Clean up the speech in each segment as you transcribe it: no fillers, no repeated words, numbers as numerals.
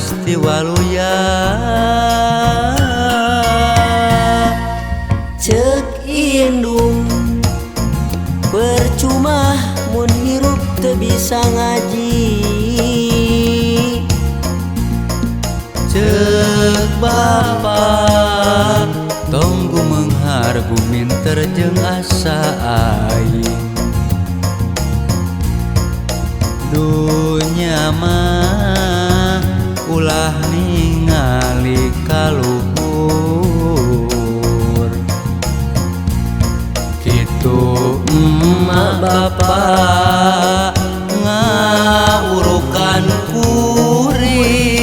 pasti waluya. Cek indung percuma mun hirup teu bisa ngaji. Cek bapa tonggu menghargumin terjeng asa aing. Dunya mah ulah ningali kaluhur. Kitu emak bapak ngaurukan kuring.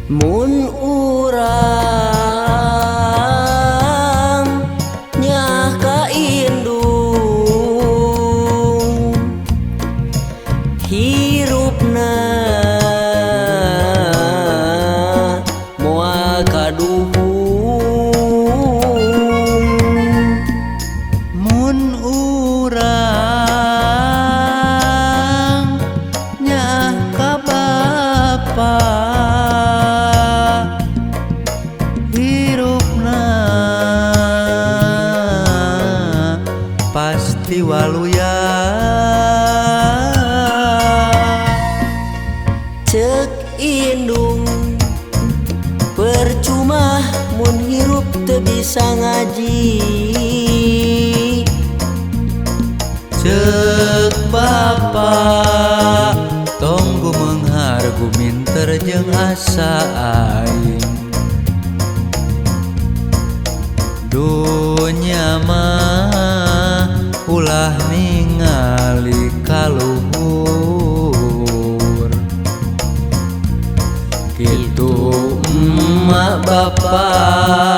Mun urang nyah ka indung hirupna moal kaduhung. Mun urang nyah ka bapa pasti waluya. Cek indung percuma mun hirup teu bisa ngaji. Cek bapa tonggu menghargumin terjeng asa aing. Dunya mah ulah ningali kaluhur. Kitu emak bapak